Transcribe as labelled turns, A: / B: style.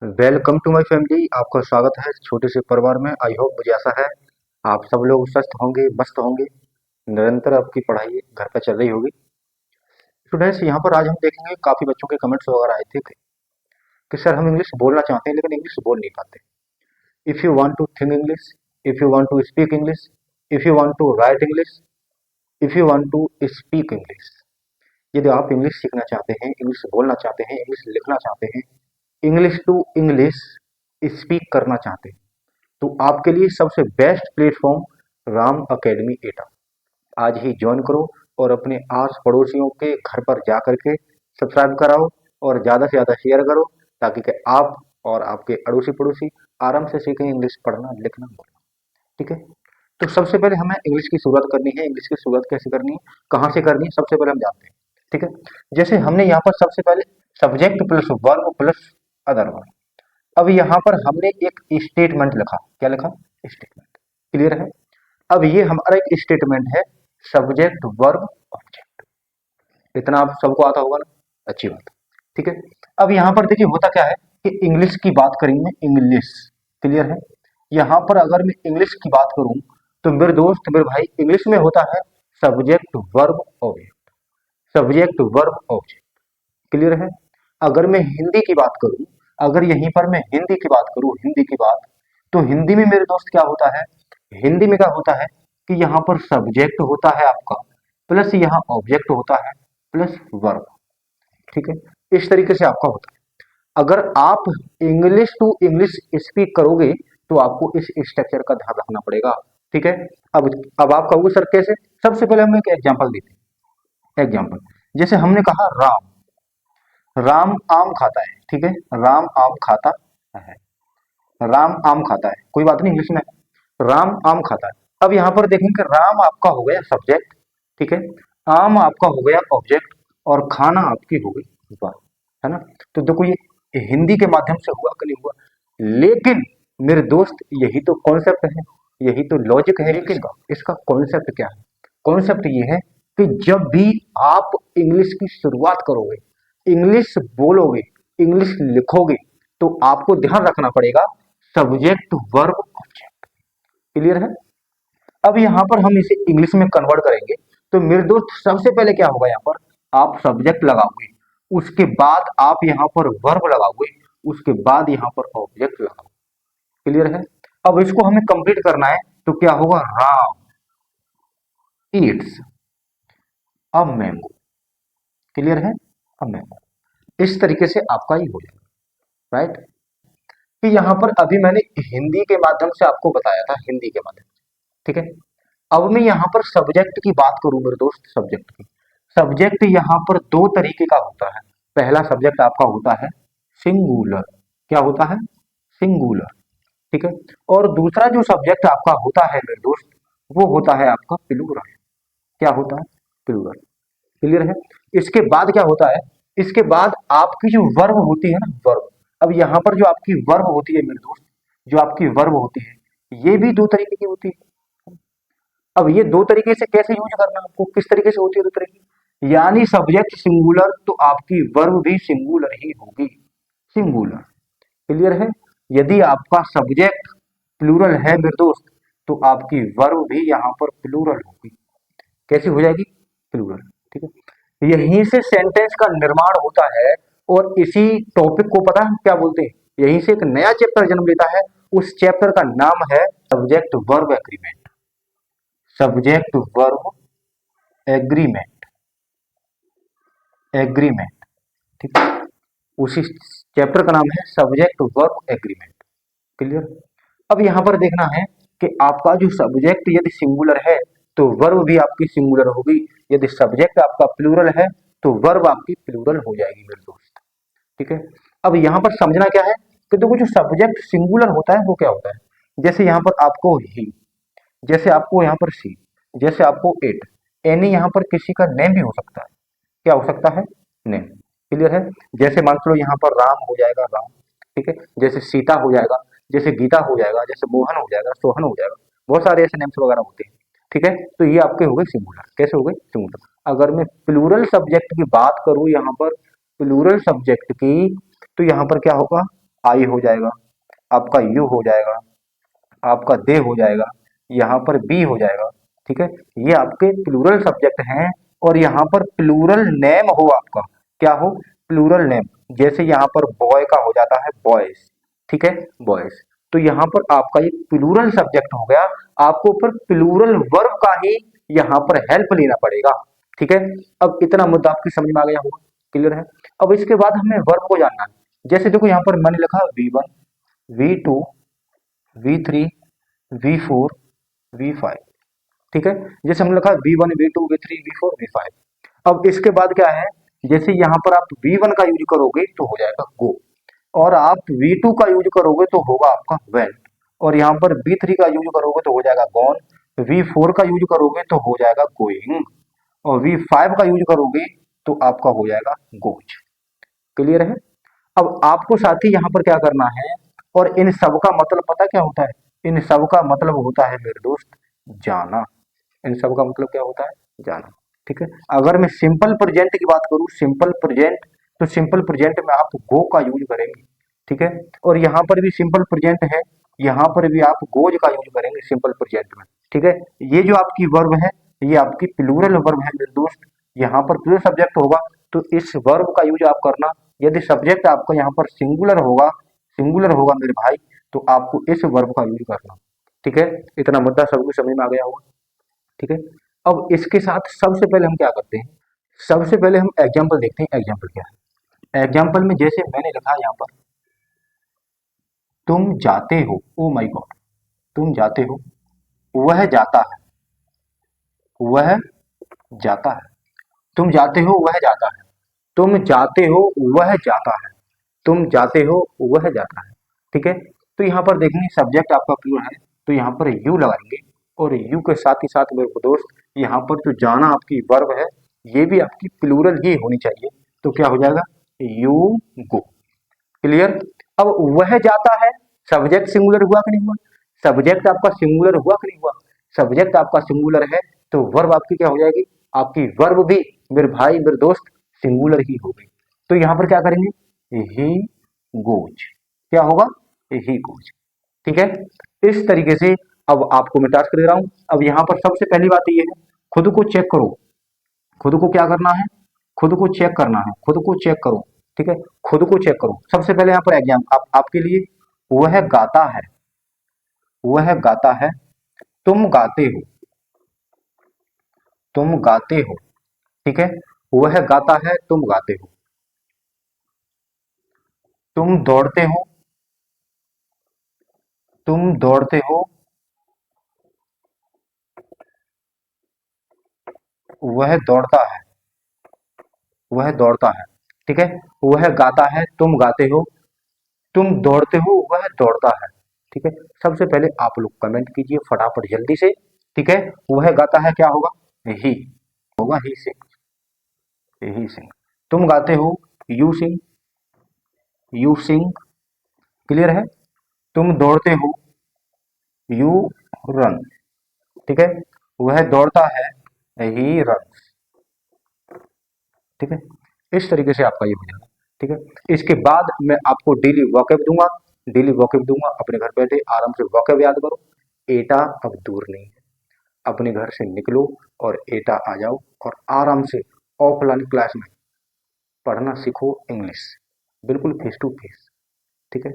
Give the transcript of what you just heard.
A: Welcome to my family. आपका स्वागत है छोटे से परिवार में। आई होप, मुझे आशा है आप सब लोग स्वस्थ होंगे, मस्त होंगे। निरंतर आपकी पढ़ाई घर पे चल रही होगी। स्टूडेंट्स, यहाँ पर आज हम देखेंगे काफ़ी बच्चों के कमेंट्स वगैरह आए थे कि सर हम इंग्लिश बोलना चाहते हैं लेकिन इंग्लिश बोल नहीं पाते। If you want to think English, if you want to speak English, if you want to write English, if you want to speak English, यदि आप इंग्लिश सीखना चाहते हैं, इंग्लिश बोलना चाहते हैं, इंग्लिश लिखना चाहते हैं, इंग्लिश टू इंग्लिश स्पीक करना चाहते हैं, तो आपके लिए सबसे बेस्ट प्लेटफॉर्म राम अकेडमी एटा। आज ही ज्वाइन करो और अपने आस पड़ोसियों के घर पर जा करके सब्सक्राइब कराओ और ज़्यादा से ज़्यादा शेयर करो, ताकि कि आप और आपके अड़ोसी पड़ोसी आराम से सीखें इंग्लिश पढ़ना, लिखना, बोलना। ठीक है, तो सबसे पहले हमें इंग्लिश की शुरुआत करनी है। इंग्लिश की शुरुआत कैसे करनी है, कहाँ से करनी है, सबसे पहले हम जानते हैं। ठीक है, जैसे हमने यहाँ पर सबसे पहले subject plus verb plus other verb. अब यहाँ पर हमने एक स्टेटमेंट लिखा। क्या लिखा? स्टेटमेंट। क्लियर है? अब ये हमारा एक स्टेटमेंट है, सब्जेक्ट वर्ब ऑब्जेक्ट। इतना आप सबको आता होगा ना? अच्छी बात। ठीक है, अब यहाँ पर देखिए होता क्या है कि इंग्लिश की बात करेंगे। इंग्लिश क्लियर है? यहाँ पर अगर मैं इंग्लिश की बात करूं तो मेरे दोस्त, मेरे भाई, इंग्लिश में होता है subject verb object. Subject verb object. Clear है? अगर मैं हिंदी की बात करूं, अगर यहीं पर मैं हिंदी की बात करूं, हिंदी की बात, तो हिंदी में मेरे दोस्त क्या होता है? हिंदी में क्या होता है कि यहाँ पर सब्जेक्ट होता है आपका, प्लस यहाँ ऑब्जेक्ट होता है, प्लस वर्ब। ठीक है, इस तरीके से आपका होता है। अगर आप इंग्लिश टू इंग्लिश स्पीक करोगे तो आपको इस स्ट्रक्चर का ध्यान रखना पड़ेगा। ठीक है, अब आप कहोगे सर कैसे? सबसे पहले हम एक एग्जांपल देते हैं। एग्जांपल, जैसे हमने कहा राम, राम आम खाता है। ठीक है, राम आम खाता है, राम आम खाता है, कोई बात नहीं, इंग्लिश में राम आम खाता है। अब यहाँ पर देखेंगे राम आपका हो गया सब्जेक्ट, ठीक है, आम आपका हो गया ऑब्जेक्ट, और खाना आपकी हो गई वर्ब, है ना? तो देखो ये हिंदी के माध्यम से हुआ कि नहीं हुआ, लेकिन मेरे दोस्त यही तो कॉन्सेप्ट है, यही तो लॉजिक है। लेकिन इसका कॉन्सेप्ट क्या है? कॉन्सेप्ट ये है कि जब भी आप इंग्लिश की शुरुआत करोगे, इंग्लिश बोलोगे, इंग्लिश लिखोगे, तो आपको ध्यान रखना पड़ेगा सब्जेक्ट वर्ब ऑब्जेक्ट। क्लियर है? अब यहां पर हम इसे इंग्लिश में कन्वर्ट करेंगे तो मेरे दोस्त सबसे पहले क्या होगा, यहां पर आप सब्जेक्ट लगाओगे, उसके बाद आप यहां पर वर्ब लगाओगे, उसके बाद यहां पर ऑब्जेक्ट लगाओगे। क्लियर है? अब इसको हमें कंप्लीट करना है तो क्या होगा? Ram eats a mango. Clear है? A mango. इस तरीके से आपका ही हो जाएगा। राइट? कि यहाँ पर अभी मैंने हिंदी के माध्यम से आपको बताया था, हिंदी के माध्यम से। ठीक है, अब मैं यहाँ पर सब्जेक्ट की बात करूं मेरे दोस्त, सब्जेक्ट की। सब्जेक्ट यहाँ पर दो तरीके का होता है। पहला सब्जेक्ट आपका होता है सिंगुलर। क्या होता है? सिंगुलर। ठीक है, और दूसरा जो सब्जेक्ट आपका होता है मेरे दोस्त, वो होता है आपका प्लूरल। क्या होता है? प्लूरल। क्लियर है? इसके बाद क्या होता है? इसके बाद आपकी जो वर्ब होती है ना, वर्ब। अब यहाँ पर जो आपकी वर्ब होती है मेरे दोस्त, जो आपकी वर्ब होती है, ये भी दो तरीके की होती है। अब ये दो तरीके से कैसे यूज करना, आपको किस तरीके से होती है दो तरीके, यानी सब्जेक्ट सिंगुलर तो आपकी वर्ब भी सिंगुलर ही होगी, सिंगुलर। क्लियर है? यदि आपका सब्जेक्ट प्लूरल है मेरे दोस्त, तो आपकी वर्ब भी यहाँ पर प्लूरल होगी। कैसी हो जाएगी? प्लूरल। ठीक है, यहीं से सेंटेंस का निर्माण होता है, और इसी टॉपिक को पता है क्या बोलते हैं? यहीं से एक नया चैप्टर जन्म लेता है। उस चैप्टर का नाम है subject verb agreement. Subject verb agreement. Agreement. ठीक है, उसी चैप्टर का नाम है सब्जेक्ट वर्ब एग्रीमेंट। क्लियर? अब यहां पर देखना है कि आपका जो सब्जेक्ट यदि सिंगुलर है तो वर्ब भी आपकी सिंगुलर होगी, यदि सब्जेक्ट आपका प्लूरल है तो वर्ब आपकी प्लूरल हो जाएगी मेरे दोस्त। ठीक है, अब यहां पर समझना क्या है कि देखो जो सब्जेक्ट सिंगुलर होता है वो क्या होता है। जैसे यहां पर आपको ही, जैसे आपको यहाँ पर सी, जैसे आपको एट, एनी यहाँ पर किसी का नेम भी हो सकता है। क्या हो सकता है? नेम। क्लियर है? जैसे मान लो यहाँ पर राम हो जाएगा, राम। ठीक है, जैसे सीता हो जाएगा, जैसे गीता हो जाएगा, जैसे मोहन हो जाएगा, सोहन हो जाएगा, बहुत सारे ऐसे नेम्स वगैरह होते हैं। ठीक है, तो ये आपके हो गए सिंगुलर। कैसे हो गए? सिंगुलर। अगर मैं प्लूरल सब्जेक्ट की बात करूं यहाँ पर, प्लूरल सब्जेक्ट की, तो यहाँ पर क्या होगा? आई हो जाएगा, आपका यू हो जाएगा, आपका दे हो जाएगा, यहाँ पर बी हो जाएगा। ठीक है, ये आपके प्लूरल सब्जेक्ट हैं। और यहाँ पर प्लूरल नेम हो आपका, क्या हो, प्लूरल नेम। जैसे यहाँ पर बॉय का हो जाता है बॉयज, ठीक है, बॉयज। तो यहाँ पर आपका ये प्लूरल सब्जेक्ट हो गया, आपको ऊपर प्लूरल वर्ब का ही यहाँ पर हेल्प लेना पड़ेगा। ठीक है, अब इतना मुद्दा आपकी समझ में आ गया होगा, क्लियर है। अब इसके बाद हमें वर्ब को जानना है। जैसे देखो यहाँ पर मैंने लिखा V1, V2, V3, V4, V5। ठीक है, जैसे हमने लिखा V1, V2, V3, V4, V5। अब इसके बाद क्या है, जैसे यहाँ पर आप V1 का यूज करोगे तो हो जाएगा गो, और आप V2 का यूज करोगे तो होगा आपका वेन, और यहाँ पर V3 का यूज करोगे तो हो जाएगा गॉन, V4 का यूज करोगे तो हो जाएगा गोइंग, और V5 का यूज करोगे तो आपका हो जाएगा गोज। क्लियर है। अब आपको साथ ही यहाँ पर क्या करना है, और इन सब का मतलब पता क्या होता है, इन सब का मतलब होता है मेरे दोस्त जाना। इन सब का मतलब क्या होता है, जाना। ठीक है, अगर मैं सिंपल प्रेजेंट की बात करूं, सिंपल प्रेजेंट, तो सिंपल प्रेजेंट में आप गो का यूज करेंगे। ठीक है, और यहाँ पर भी सिंपल प्रेजेंट है, यहाँ पर भी आप गोज का यूज करेंगे सिंपल प्रेजेंट में। ठीक है, ये जो आपकी वर्ब है, ये आपकी प्लूरल वर्ब है मेरे दोस्त। यहाँ पर प्लूरल सब्जेक्ट होगा तो इस वर्ब का यूज आप करना। यदि सब्जेक्ट आपका यहाँ पर सिंगुलर होगा, सिंगुलर होगा मेरे भाई, तो आपको इस वर्ब का यूज करना। ठीक है, इतना मुद्दा सबको समझ में आ गया होगा। ठीक है, अब इसके साथ सबसे पहले हम क्या करते हैं, सबसे पहले हम एग्जाम्पल देखते हैं। एग्जाम्पल क्या है, एग्जाम्पल में जैसे मैंने लिखा यहाँ पर, तुम जाते हो, ओ माय गॉड, तुम जाते हो, वह जाता है, वह जाता है, तुम जाते हो वह जाता है, तुम जाते हो वह जाता है, तुम जाते हो वह जाता है। ठीक है, तो यहाँ पर देखेंगे सब्जेक्ट आपका प्लूरल है, तो यहाँ पर यू लगाएंगे, और यू के साथ ही साथ मेरे को दोस्त यहाँ पर जो जाना आपकी वर्ब है, ये भी आपकी प्लूरल ही होनी चाहिए। तो क्या हो जाएगा, यू गो। क्लियर। अब वह जाता है, सब्जेक्ट सिंगुलर हुआ कि नहीं हुआ, सब्जेक्ट आपका सिंगुलर हुआ कि नहीं हुआ, सब्जेक्ट आपका सिंगुलर है तो वर्ब आपकी क्या हो जाएगी, आपकी वर्ब भी मेरे भाई मेरे दोस्त सिंगुलर ही होगी। तो यहाँ पर क्या करेंगे, ही गोज, क्या होगा, ही गोज। ठीक है, इस तरीके से अब आपको मैं टास्क दे रहा हूं। अब यहाँ पर सबसे पहली बात ये है, खुद को चेक करो, खुद को क्या करना है, खुद को चेक करना है, खुद को चेक करो। ठीक है, खुद को चेक करो। सबसे पहले यहाँ पर एग्जाम आपके लिए, वह गाता है, वह गाता है, तुम गाते हो, तुम गाते हो। ठीक है, वह गाता है, तुम गाते हो, तुम दौड़ते हो, तुम दौड़ते हो, वह दौड़ता है, वह दौड़ता है। ठीक है, वह गाता है, तुम गाते हो, तुम दौड़ते हो, वह दौड़ता है। ठीक है, सबसे पहले आप लोग कमेंट कीजिए फटाफट जल्दी से। ठीक है, वह गाता है क्या होगा, ही होगा, ही सिंग, ही सिंग। तुम गाते हो, you sing, you sing. Clear है। तुम दौड़ते हो, यू रन। ठीक है, वह दौड़ता है, ही रन। ठीक है, इस तरीके से आपका ये हो जाएगा। ठीक है, इसके बाद मैं आपको डेली वॉकअप दूंगा, डेली वॉकअप दूंगा, अपने घर बैठे आराम से वॉकअप याद करो। एटा अब दूर नहीं है, अपने घर से निकलो और एटा आ जाओ, और आराम से ऑफलाइन क्लास में पढ़ना सीखो इंग्लिश, बिल्कुल फेस टू फेस। ठीक है।